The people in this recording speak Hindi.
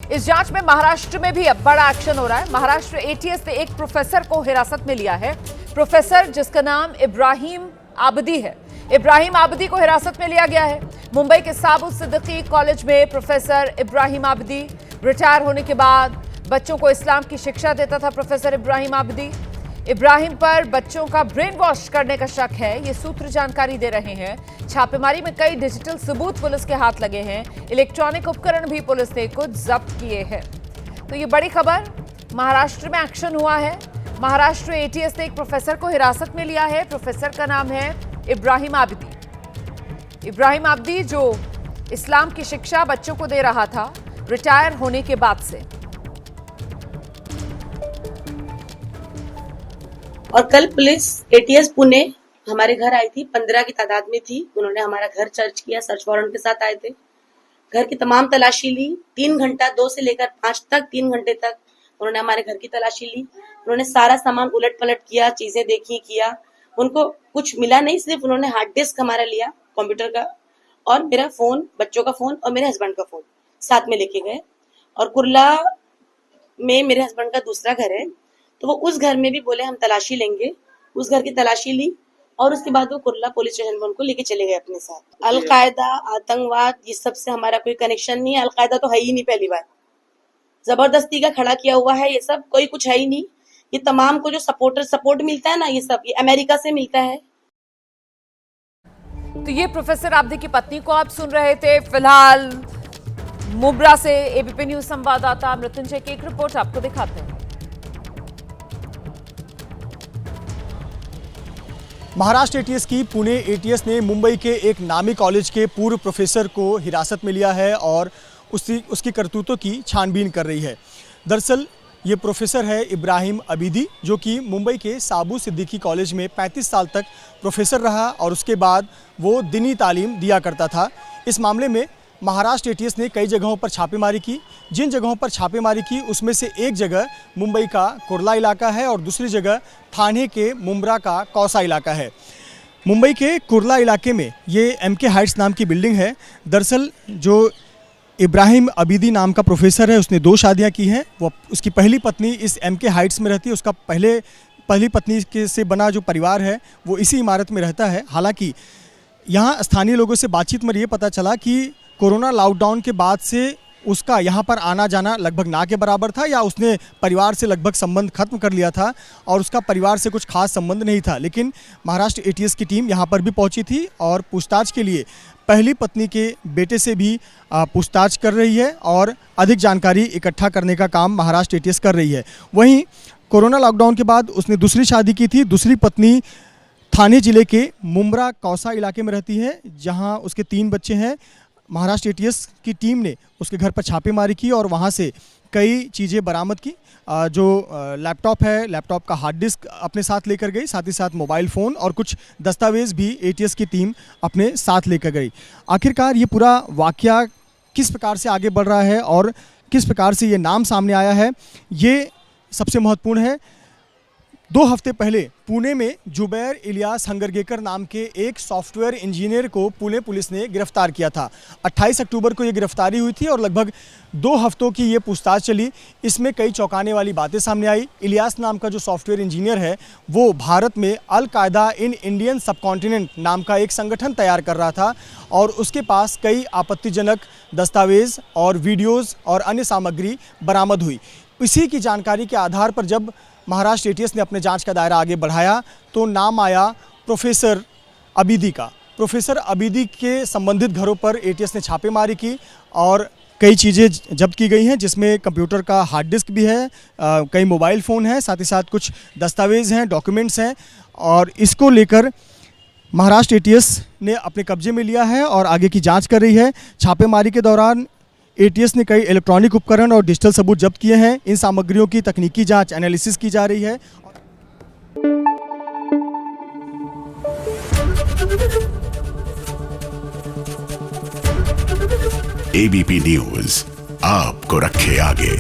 इस जांच में महाराष्ट्र में भी अब बड़ा एक्शन हो रहा है। महाराष्ट्र एटीएस ने एक प्रोफेसर को हिरासत में लिया है। प्रोफेसर जिसका नाम इब्राहिम आबदी है, इब्राहिम आबदी को हिरासत में लिया गया है। मुंबई के साबुत सिद्दीकी कॉलेज में प्रोफेसर इब्राहिम आबदी रिटायर होने के बाद बच्चों को इस्लाम की शिक्षा देता था। प्रोफेसर इब्राहिम आबदी, इब्राहिम पर बच्चों का ब्रेन वॉश करने का शक है, ये सूत्र जानकारी दे रहे हैं। छापेमारी में कई डिजिटल सबूत पुलिस के हाथ लगे हैं। इलेक्ट्रॉनिक उपकरण भी पुलिस ने कुछ जब्त किए हैं। तो ये बड़ी खबर, महाराष्ट्र में एक्शन हुआ है। महाराष्ट्र एटीएस ने एक प्रोफेसर को हिरासत में लिया है। प्रोफेसर का नाम है इब्राहिम आबदी। इब्राहिम आबदी जो इस्लाम की शिक्षा बच्चों को दे रहा था रिटायर होने के बाद से। और कल पुलिस एटीएस पुणे हमारे घर आई थी, 15 की तादाद में थी। उन्होंने हमारा घर सर्च किया, सर्च वारंट के साथ आए थे। घर की तमाम तलाशी ली, 3 घंटा 2 से लेकर 5 तक 3 घंटे तक उन्होंने हमारे घर की तलाशी ली। उन्होंने सारा सामान उलट पलट किया, चीजें देखी किया। उनको कुछ मिला नहीं, सिर्फ उन्होंने हार्ड डिस्क हमारा लिया कंप्यूटर का, और मेरा फोन, बच्चों का फोन और मेरे हस्बैंड का फोन साथ में लेके गए। और कुर्ला में मेरे हस्बैंड का दूसरा घर है, तो वो उस घर में भी बोले हम तलाशी लेंगे। उस घर की तलाशी ली और उसके बाद वो कुर्ला पुलिस स्टेशन में उनको लेके चले गए अपने साथ। अलकायदा, आतंकवाद, ये सब से हमारा कोई कनेक्शन नहीं है। अलकायदा तो है ही नहीं, पहली बार जबरदस्ती का खड़ा किया हुआ है। ये सब कोई कुछ है ही नहीं। ये तमाम को जो सपोर्ट मिलता है ना, ये सब ये अमेरिका से मिलता है। तो ये प्रोफेसर आबदी की पत्नी को आप सुन रहे थे। फिलहाल मुब्रा से एबीपी न्यूज संवाददाता मृत्युंजय की एक रिपोर्ट आपको दिखाते हैं। महाराष्ट्र एटीएस की पुणे एटीएस ने मुंबई के एक नामी कॉलेज के पूर्व प्रोफेसर को हिरासत में लिया है और उसकी करतूतों की छानबीन कर रही है। दरअसल ये प्रोफेसर है इब्राहिम आबदी, जो कि मुंबई के साबुत सिद्दीकी कॉलेज में 35 साल तक प्रोफेसर रहा और उसके बाद वो दीनी तालीम दिया करता था। इस मामले में महाराष्ट्र एटीएस ने कई जगहों पर छापेमारी की। जिन जगहों पर छापेमारी की उसमें से एक जगह मुंबई का कुर्ला इलाका है और दूसरी जगह ठाणे के मुंब्रा का कौसा इलाका है। मुंबई के कुर्ला इलाके में ये एमके हाइट्स नाम की बिल्डिंग है। दरअसल जो इब्राहिम आबदी नाम का प्रोफेसर है, उसने 2 शादियां की हैं। वो उसकी पहली पत्नी इस एमके हाइट्स में रहती है। उसका पहली पत्नी के से बना जो परिवार है वो इसी इमारत में रहता है। हालांकि यहाँ स्थानीय लोगों से बातचीत में ये पता चला कि कोरोना लॉकडाउन के बाद से उसका यहाँ पर आना जाना लगभग ना के बराबर था, या उसने परिवार से लगभग संबंध खत्म कर लिया था और उसका परिवार से कुछ खास संबंध नहीं था। लेकिन महाराष्ट्र एटीएस की टीम यहाँ पर भी पहुँची थी और पूछताछ के लिए पहली पत्नी के बेटे से भी पूछताछ कर रही है और अधिक जानकारी इकट्ठा करने का काम महाराष्ट्र एटीएस कर रही है। वहीं कोरोना लॉकडाउन के बाद उसने दूसरी शादी की थी। दूसरी पत्नी ठाणे जिले के मुंब्रा कौसा इलाके में रहती है, जहाँ उसके 3 बच्चे हैं। महाराष्ट्र एटीएस की टीम ने उसके घर पर छापेमारी की और वहाँ से कई चीज़ें बरामद की। जो लैपटॉप है, लैपटॉप का हार्ड डिस्क अपने साथ लेकर गई, साथ ही साथ मोबाइल फ़ोन और कुछ दस्तावेज़ भी एटीएस की टीम अपने साथ लेकर गई। आखिरकार ये पूरा वाकया किस प्रकार से आगे बढ़ रहा है और किस प्रकार से ये नाम सामने आया है, ये सबसे महत्वपूर्ण है। 2 हफ्ते पहले पुणे में जुबैर इलियास हंगरगेकर नाम के एक सॉफ्टवेयर इंजीनियर को पुणे पुलिस ने गिरफ्तार किया था। 28 अक्टूबर को ये गिरफ्तारी हुई थी और लगभग 2 हफ्तों की ये पूछताछ चली। इसमें कई चौंकाने वाली बातें सामने आई। इलियास नाम का जो सॉफ्टवेयर इंजीनियर है वो भारत में अल कायदा इन इंडियन सबकॉन्टिनेंट नाम का एक संगठन तैयार कर रहा था और उसके पास कई आपत्तिजनक दस्तावेज़ और वीडियोज़ और अन्य सामग्री बरामद हुई। इसी की जानकारी के आधार पर जब महाराष्ट्र एटीएस ने अपने जांच का दायरा आगे बढ़ाया तो नाम आया प्रोफेसर आबदी का। प्रोफेसर आबदी के संबंधित घरों पर एटीएस ने छापेमारी की और कई चीज़ें जब्त की गई हैं, जिसमें कंप्यूटर का हार्ड डिस्क भी है, कई मोबाइल फ़ोन हैं, साथ ही साथ कुछ दस्तावेज़ हैं, डॉक्यूमेंट्स हैं और इसको लेकर महाराष्ट्र एटीएस ने अपने कब्जे में लिया है और आगे की जाँच कर रही है। छापेमारी के दौरान एटीएस ने कई इलेक्ट्रॉनिक उपकरण और डिजिटल सबूत जब्त किए हैं। इन सामग्रियों की तकनीकी जांच एनालिसिस की जा रही है। एबीपी न्यूज आपको रखे आगे।